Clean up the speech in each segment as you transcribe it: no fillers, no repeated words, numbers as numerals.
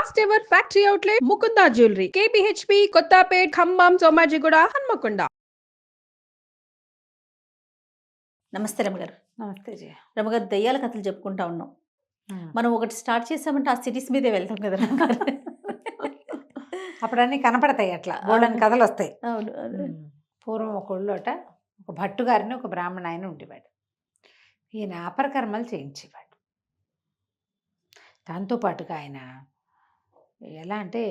Last ever factory outlet Mukunda jewellery KPHB Kothapet Khammam Somajiguda Hanamkonda. నమస్తే రమగారు. నమస్తే జయ. రమగారు, దయ్యాల కథలు చెప్పుకుంటా ఉన్నాం. ఉమ్. మనం ఒకటి స్టార్ట్ చేసామంటే ఆ సిటీస్ మీదే వెళ్తాం కదా రమగారు. అప్పుడు అన్నీ కనపడతాయి, అట్లా బోళ్ళని కథలు వస్తాయి. అవును అవును. పూర్వం ఒక ఊళ్ళోట ఒక భట్టు గారిని ఒక బ్రాహ్మణ ఆయన ఉండేవాడు. ఈయన అపరకర్మలు చేయించేవాడు. దాంతోపాటుగా ఆయన ఎలా అంటే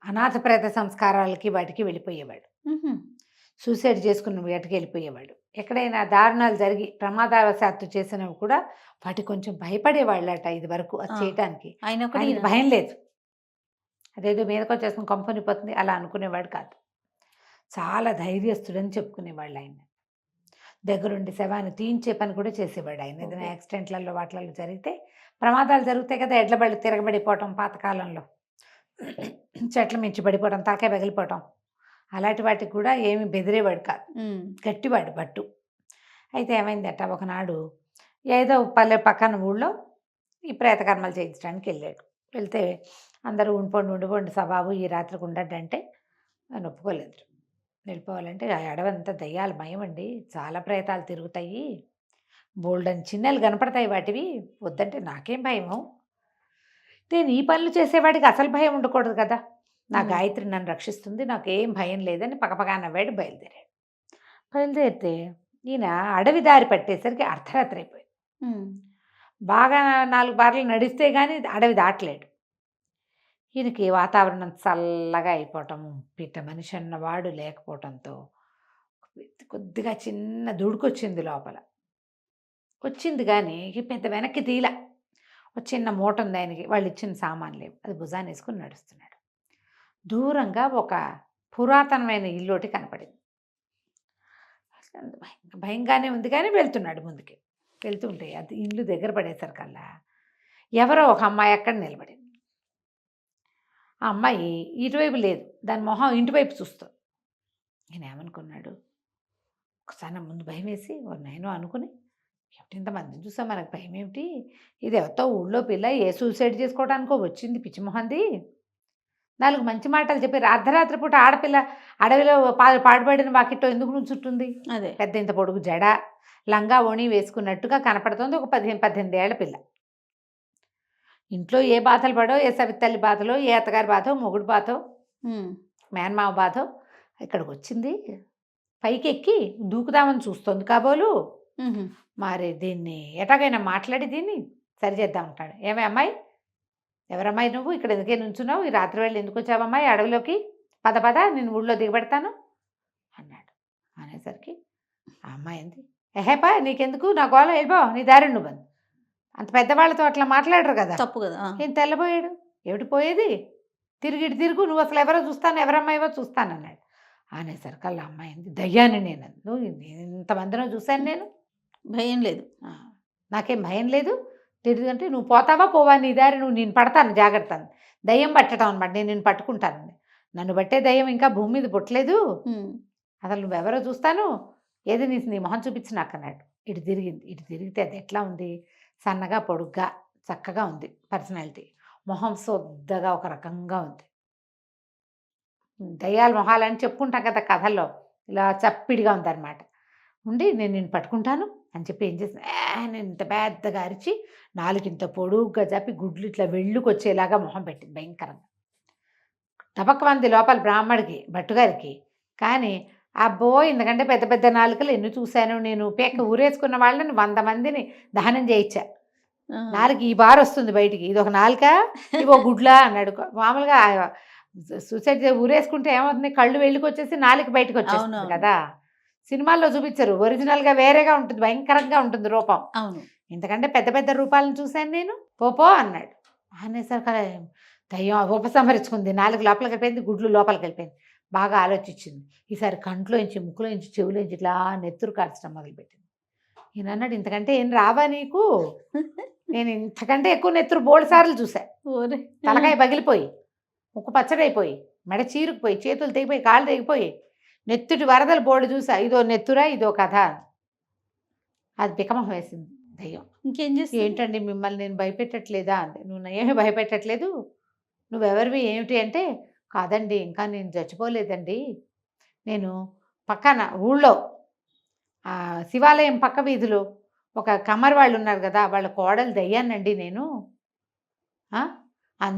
అనాథ ప్రేత సంస్కారాలకి వాటికి వెళ్ళిపోయేవాడు. మ్హూ. సూసైడ్ చేసుకున్న వేటకి వెళ్ళిపోయేవాడు. ఎక్కడైనా దారుణాలు జరిగి ప్రమాదవశాత్తు చేసినవి కూడా వాటి కొంచెం భయపడేవాళ్ళట ఇది వరకు అది ఆ. చేయటానికి. ఆయన ఒకటి ఆయనకి భయం లేదు. అదేదో మీదకి వచ్చేస్తుంది కంపెనీపోతుంది అలా అనుకునేవాడు కాదు. చాలా ధైర్యస్తుడని చెప్పుకునేవాళ్ళు ఆయన. దగ్గరుండి శవాన్ని తీయించే పని కూడా చేసేవాడు ఆయన. ఏదైనా యాక్సిడెంట్లలో వాటిలలో జరిగితే ప్రమాదాలు జరుగుతాయి కదా, ఎడ్ల బళ్ళు తిరగబడిపోవటం పాతకాలంలో, చెట్ల మించి పడిపోవడం, తలకాయ పగిలిపోవటం, అలాంటి వాటికి కూడా ఏమి బెదిరేవాడు కాదు. గట్టివాడు భట్టు. అయితే ఏమైందట, ఒకనాడు ఏదో పల్లె పక్కన ఊళ్ళో ఈ ప్రేతకర్మలు చేయించడానికి వెళ్ళాడు. వెళ్తే అందరూ ఉండిపోండి సబాబు ఈ రాత్రికి ఉండడంటే ఆయన ఒప్పుకోలేదు. వెళ్ళిపోవాలంటే ఆ అడవంతా దయ్యాల మయమండి, చాలా ప్రేతాలు తిరుగుతాయి, బోల్డని చిన్నలు కనపడతాయి వాటివి, వద్దంటే నాకేం భయము, నేను ఈ పనులు చేసేవాడికి అసలు భయం ఉండకూడదు కదా, నా గాయత్రి నన్ను రక్షిస్తుంది, నాకు ఏం భయం లేదని పక్కపక్క నవ్వాడు. బయలుదేరితే ఈయన అడవి దారి పట్టేసరికి అర్ధరాత్రి అయిపోయింది. బాగా 4 బార్లు నడిస్తే కానీ అడవి దాటలేడు. ఈయనకి వాతావరణం చల్లగా అయిపోవటము, పిట్ట మనిషి అన్నవాడు లేకపోవటంతో కొద్దిగా చిన్న దుడుకొచ్చింది లోపల. వచ్చింది కానీ పెద్ద వెనక్కి తీల. ఒక చిన్న మూట ఉంది ఆయనకి, వాళ్ళు ఇచ్చిన సామాన్లు లేవు, అది భుజాన్ని వేసుకుని నడుస్తున్నాడు. దూరంగా ఒక పురాతనమైన ఇల్లోటి కనపడింది. భయంగానే ఉంది కానీ వెళ్తున్నాడు ముందుకి. వెళ్తుంటే అది ఇల్లు దగ్గర పడేసరికల్లా ఎవరో ఒక అమ్మాయి అక్కడ నిలబడింది. ఆ అమ్మాయి ఇటువైపు లేదు, దాని మొహం ఇంటివైపు చూస్తుంది. నేను ఏమనుకున్నాడు, ఒకసారి ముందు భయం వేసి నేను అనుకుని, ఏమిటి ఇంతమందిని చూసా మనకు భయం ఏమిటి, ఇది ఎవరితో ఊళ్ళో పిల్ల ఏ సూసైడ్ చేసుకోవడానికో వచ్చింది పిచ్చిమొహంది, 4 మంచి మాటలు చెప్పి అర్ధరాత్రి పూట ఆడపిల్ల అడవిలో పాడుపడిన వాకిట్లో ఎందుకు నుంచుంటుంది, అదే పెద్ద ఇంత పొడుగు జడ లంగా ఓణి వేసుకున్నట్టుగా కనపడుతుంది, ఒక 15-18 ఏళ్ల పిల్ల. ఇంట్లో ఏ బాధలు పడో, ఏ సవితల్లి బాధలో, ఏ అత్తగారి బాధో, మొగుడు బాధో, మేనమావ బాధో, ఇక్కడికి వచ్చింది పైకి ఎక్కి దూకుదామని చూస్తుంది కాబోలు. మరి దీన్ని ఎటాగైనా మాట్లాడి దీన్ని సరిచేద్దాం అంటాడు. ఏమే అమ్మాయి, ఎవరమ్మాయి నువ్వు, ఇక్కడ ఎందుకే నుంచున్నావు, ఈ రాత్రి వేళ ఎందుకు వచ్చావమ్మాయి అడవిలోకి, పద నేను ఊళ్ళో దిగబెడతాను అన్నాడు. అనేసరికి ఆ అమ్మాయి అంది, ఎహేపా నీకెందుకు, నా గోళ వెళ్ళిపో, నీ దారి నువ్వు అంది. అంత పెద్దవాళ్ళతో అట్లా మాట్లాడరు కదా, తప్పు కదా. ఏం తెల్లబోయాడు, ఏమిటి పోయేది, తిరుగు నువ్వు అసలు ఎవరో చూస్తాను, ఎవరమ్మాయివో చూస్తాను అన్నాడు. అనేసరికి అలా అమ్మాయి అంది, దయ్యాన్ని నేను, నువ్వు ఇంతమందిలో చూశాను నేను, భయం లేదు, నాకేం భయం లేదు, తిరిగి అంటే నువ్వు పోతావా పోవా, నీ దారి నువ్వు, నేను పడతాను జాగ్రత్త, దయ్యం పట్టడం అనమాట, నేను పట్టుకుంటాను, నన్ను బట్టే దయ్యం ఇంకా భూమి మీద పుట్టలేదు, అసలు నువ్వెవరో చూస్తాను, ఏది నీ మొహం చూపించి నాకు అన్నాడు. ఇటు తిరిగితే అది ఎట్లా ఉంది, సన్నగా పొడుగ్గా చక్కగా ఉంది పర్సనాలిటీ, మొహం సొద్దగా ఒక రకంగా ఉంది. దయ్యాల మొహాలని చెప్పుకుంటాం కదా కథల్లో, ఇలా చప్పిడిగా ఉందన్నమాట. ఉండి నేను పట్టుకుంటాను అని చెప్పి ఏం చేసిన, నేను ఇంత పెద్దగా అరిచి 4 ఇంత పొడుగ్గా చెప్పి గుడ్లు ఇట్లా వెళ్ళుకొచ్చేలాగా మొహం పెట్టింది భయంకరంగా. తపకమంది లోపల బ్రాహ్మడికి భట్టుగారికి. కానీ అబ్బో ఇంతకంటే పెద్ద పెద్ద నాలుకలు ఎన్ని చూశాను నేను, పేక ఊరేసుకున్న వాళ్ళని 100 మందిని దహనం చేయించా, నాలుక ఈ బార్ వస్తుంది బయటికి, ఇది ఒక నాలుక ఇవో గుడ్లా అన్నాడు. మామూలుగా సూసైడ్ ఊరేసుకుంటే ఏమవుతుంది, కళ్ళు వెళ్ళుకొచ్చేసి నాలుక బయటకు వచ్చేస్తుంది కదా, సినిమాల్లో చూపించరు, ఒరిజినల్గా వేరేగా ఉంటుంది, భయంకరంగా ఉంటుంది రూపం. అవును, ఇంతకంటే పెద్ద పెద్ద రూపాలను చూశాను నేను, పోపో అన్నాడు. అనేసరికి దయ్యం ఉపసంహరించుకుంది, నాలుగు లోపలికి వెళ్ళిపోయింది, గుడ్లు లోపలికి వెళ్ళిపోయింది. బాగా ఆలోచించింది. ఈసారి కంట్లోంచి ముక్కులోంచి చెవులోంచి ఇట్లా నెత్తురు కార్చడం మొదలుపెట్టింది. ఈయన అన్నాడు, ఇంతకంటే ఏం రావా నీకు, నేను ఇంతకంటే ఎక్కువ నెత్తురు బోల్డ్ సార్లు చూసా, తలకాయ పగిలిపోయి, ముక్కు పచ్చడైపోయి, మెడ చీరుకుపోయి, చేతులు తెగిపోయి, కాళ్ళు తెగిపోయి, నెత్తుటి వరదలు బోర్డు చూసా, ఇదో నెత్తురా ఇదో కథ. అది బికమహం వేసింది దయ్యం. ఇంకేం చేసి, ఏంటండి మిమ్మల్ని నేను భయపెట్టట్లేదా అంది. నువ్వు ఏమీ భయపెట్టట్లేదు, నువ్వెవరివి ఏమిటి అంటే, కాదండి ఇంకా నేను చచ్చిపోలేదండి. నేను పక్కన ఊళ్ళో శివాలయం పక్క వీధిలో ఒక కమ్మరి వాళ్ళు ఉన్నారు కదా, వాళ్ళ కోడలు దయ్యానండి నేను.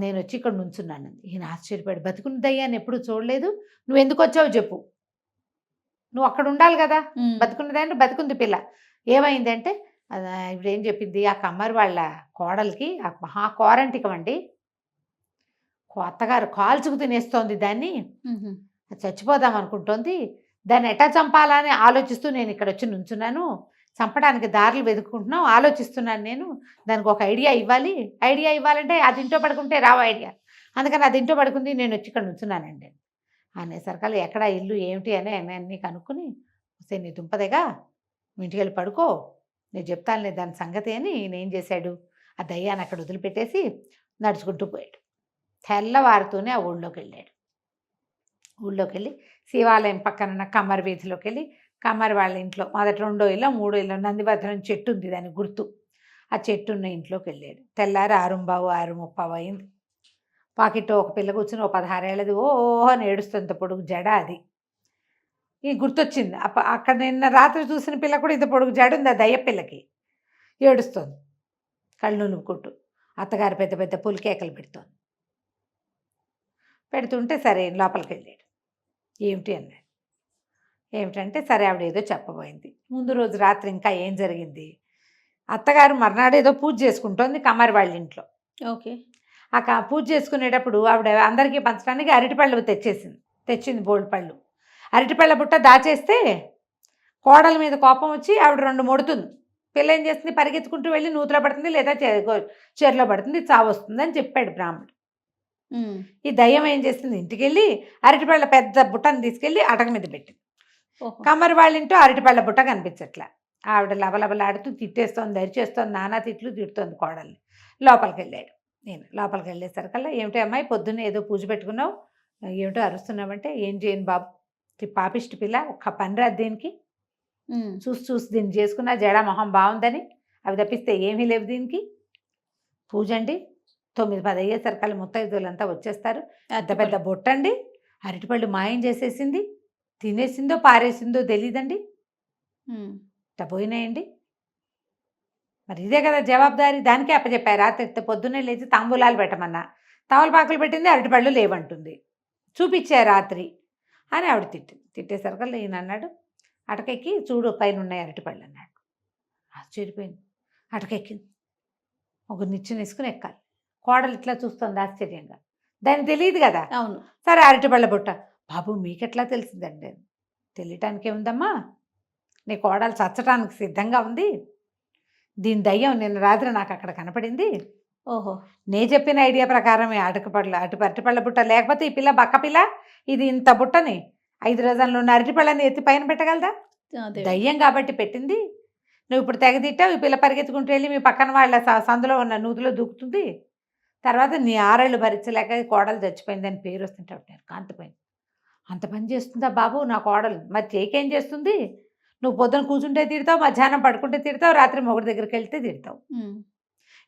నేను వచ్చి ఇక్కడ నుంచున్నానండి. ఈయన ఆశ్చర్యపడి, బతుకున్న దయ్యాన్ని ఎప్పుడు చూడలేదు, నువ్వు ఎందుకు వచ్చావు చెప్పు, నువ్వు అక్కడ ఉండాలి కదా, బతుకున్నదంటే బతుకుంది పిల్ల. ఏమైందంటే ఇప్పుడు ఏం చెప్పింది, ఆ కమ్మరి వాళ్ళ కోడలికి మహా కోరంటికం అండి, అత్తగారు కాల్చుకు తినేస్తోంది దాన్ని, చచ్చిపోదాం అనుకుంటోంది, దాన్ని ఎట్టా చంపాలని ఆలోచిస్తూ నేను ఇక్కడ వచ్చి నుంచున్నాను, చంపడానికి దారులు వెతుక్కుంటున్నాం, ఆలోచిస్తున్నాను నేను, దానికి ఒక ఐడియా ఇవ్వాలంటే అది ఇంట్లో పడుకుంటే రావు ఐడియా, అందుకని అది ఇంట్లో పడుకుంది, నేను వచ్చి ఇక్కడ నుంచున్నానండి అనేసరికల్లా ఎక్కడ ఇల్లు ఏమిటి అని అన్నీ కనుక్కుని, వస్తే నీ దుంపదేగా మీ ఇంటికి వెళ్ళి పడుకో, నేను చెప్తానులే దాని సంగతి అని నేనేం చేశాడు, ఆ దయ్యాన్ని అక్కడ వదిలిపెట్టేసి నడుచుకుంటూ పోయాడు. తెల్లవారుతూనే ఆ ఊళ్ళోకి వెళ్ళాడు. ఊళ్ళోకి వెళ్ళి శివాలయం పక్కన ఉన్న కమ్మరి వీధిలోకి వెళ్ళి, కమ్మరి వాళ్ళ ఇంట్లో మొదటి 2వ ఇల్లు 3వ ఇల్లు నందివర్ధనం చెట్టు ఉంది దానికి గుర్తు, ఆ చెట్టు ఉన్న ఇంట్లోకి వెళ్ళాడు. తెల్లారి 6:30 అయింది. పాకెట్ ఒక పిల్ల కూర్చుని, ఓ 16 ఏళ్ళది, ఓహో అని ఏడుస్తుంది, పొడుగు జడ అది. ఈ గుర్తొచ్చింది, అక్కడ నిన్న రాత్రి చూసిన పిల్ల కూడా ఇంత పొడుగు జడ ఉంది, ఆ దయ్య పిల్లకి ఏడుస్తుంది, కళ్ళు నులుపుకుంటూ. అత్తగారు పెద్ద పెద్ద పులికేకలు పెడుతుంటే సరే లోపలికి వెళ్ళాడు. ఏమిటి అన్నాడు. ఏమిటంటే సరే ఆవిడ ఏదో చెప్పబోయింది. ముందు రోజు రాత్రి ఇంకా ఏం జరిగింది, అత్తగారు మర్నాడు ఏదో పూజ చేసుకుంటోంది కమ్మరి వాళ్ళ ఇంట్లో. ఓకే. పూజ చేసుకునేటప్పుడు ఆవిడ అందరికీ పంచడానికి అరటిపళ్ళు తెచ్చింది బోల్డ్ పళ్ళు. అరటిపళ్ళ బుట్ట దాచేస్తే కోడల మీద కోపం వచ్చి ఆవిడ 2 మొడుతుంది. పిల్ల ఏం చేస్తుంది, పరిగెత్తుకుంటూ వెళ్ళి నూతిలో పడుతుంది, లేదా చెరులో పడుతుంది, చావు వస్తుంది అని చెప్పాడు బ్రాహ్మణుడు. ఈ దయ్యం ఏం చేస్తుంది, ఇంటికి వెళ్ళి అరటిపళ్ళ పెద్ద బుట్టను తీసుకెళ్ళి అటక మీద పెట్టింది. కమ్మరి వాళ్ళ ఇంట్లో అరటిపళ్ళ బుట్ట కనిపించట్లా. ఆవిడ లబలబలాడుతూ తిట్టేస్తోంది, దరిచేస్తోంది, నానా తిట్లు తిడుతోంది కోడల్ని. లోపలికి వెళ్ళాడు. నేను లోపలికి వెళ్ళేసరికల్లా, ఏమిటో అమ్మాయి పొద్దున్నే ఏదో పూజ పెట్టుకున్నావు, ఏమిటో అరుస్తున్నావంటే, ఏం చేయను బాబు, పాపిష్టి పిల్ల, ఒక్క పని రాదు దీనికి, చూసి దీన్ని చేసుకున్నా జడ మొహం బాగుందని, అవి తప్పిస్తే ఏమీ లేవు దీనికి, పూజ అండి 9-10 అయ్యేసరికల్లా ముత్తైదులంతా వచ్చేస్తారు, పెద్ద పెద్ద బొట్టండి, అరటిపళ్ళు మాయం చేసేసింది, తినేసిందో పారేసిందో తెలీదండి, పోయినాయండి. మరి ఇదే కదా జవాబుదారీ, దానికే అప్పచెప్పారు. రాత్రి పొద్దున్నే లేచి తాంబూలాలు పెట్టమన్నా, తమలపాకులు పెట్టింది, అరటిపళ్ళు లేవంటుంది, చూపించారు రాత్రి అని ఆవిడ తిట్టేసరికల్లా ఈయన అన్నాడు, అటకెక్కి చూడు పైన ఉన్నాయి అరటిపళ్ళు అన్నాడు. ఆశ్చర్యపోయింది. అటకెక్కింది, ఒక నిచ్చెన వేసుకుని ఎక్కాలి. కోడలు ఇట్లా చూస్తుంది ఆశ్చర్యంగా, దానికి తెలియదు కదా. అవును. సరే అరటిపళ్ళ బుట్ట, బాబు మీకెట్లా తెలిసిందండి, తెలియటానికే ఉందమ్మా, నీ కోడలు చచ్చటానికి సిద్ధంగా ఉంది, దీని దయ్యం నిన్న రాత్రి నాకు అక్కడ కనపడింది, ఓహో నే చెప్పిన ఐడియా ప్రకారమే అరటిపళ్ళ బుట్ట, లేకపోతే ఈ పిల్ల బక్క పిల్ల ఇది ఇంత బుట్టని 5 రోజుల్లో ఉన్న అరటిపళ్ళని ఎత్తి పైన పెట్టగలదా, దయ్యం కాబట్టి పెట్టింది. నువ్వు ఇప్పుడు తెగదిట్టావు, ఈ పిల్ల పరిగెత్తుకుంటూ వెళ్ళి మీ పక్కన వాళ్ళ సందులో ఉన్న నూతిలో దూకుతుంది, తర్వాత నీ 6 ఏళ్ళు భరించలేక కోడలు చచ్చిపోయిందని పేరు వస్తుంటే కాంతిపోయింది. అంత పని చేస్తుందా బాబు నా కోడలు, మరి చేకేం చేస్తుంది, నువ్వు పొద్దున కూర్చుంటే తిడతావు, మధ్యాహ్నం పడుకుంటే తిడతావు, రాత్రి మొగుడి దగ్గరికి వెళ్తే తిడతావు,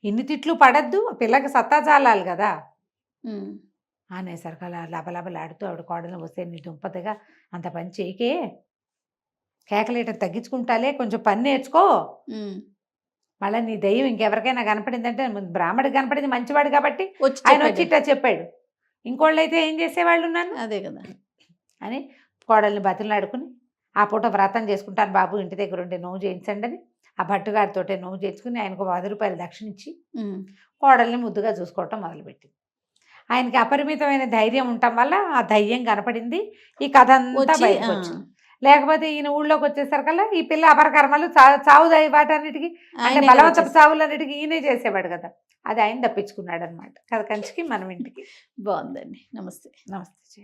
ఇన్ని తిట్లు పడద్దు, పిల్లకి సత్తా చాలాలి కదా అనేసరికి అలా లబలబలాడుతూ ఆవిడ కోడలు వస్తే, నీ దుంపతగా అంత పని చేయకే, కేకలేయటం తగ్గించుకుంటాలే, కొంచెం పని నేర్చుకో, మళ్ళీ నీ దయ్యం ఇంకెవరికైనా కనపడిందంటే, బ్రాహ్మడికి కనపడింది మంచివాడు కాబట్టి ఆయన వచ్చి ఇట్లా చెప్పాడు, ఇంకోళ్ళు అయితే ఏం చేసేవాళ్ళు ఉన్నాను అదే కదా అని కోడల్ని బతులాడుకుని, ఆ పూట వ్రతం చేసుకుంటాను బాబు, ఇంటి దగ్గర ఉండి నోవు చేయించండి అని ఆ భట్టుగారితో నోవు చేయించుకుని ఆయనకు 10 రూపాయలు దక్షిణ ఇచ్చి కోడల్ని ముద్దుగా చూసుకోవటం మొదలుపెట్టింది. ఆయనకి అపరిమితమైన ధైర్యం ఉండటం వల్ల ఆ ధైర్యం కనపడింది, ఈ కథ అంతా బయటకు వచ్చింది. లేకపోతే ఈయన ఊళ్ళోకి వచ్చేసరికల్లా ఈ పిల్ల అపరకర్మలు చావు వాటన్నిటికీ, అంటే బలవంతపు చావులన్నిటికీ ఈయనే చేసేవాడు కదా, అది ఆయన తప్పించుకున్నాడు అనమాట. కథ కంచికి మనం ఇంటికి. బాగుందండి. నమస్తే. నమస్తే.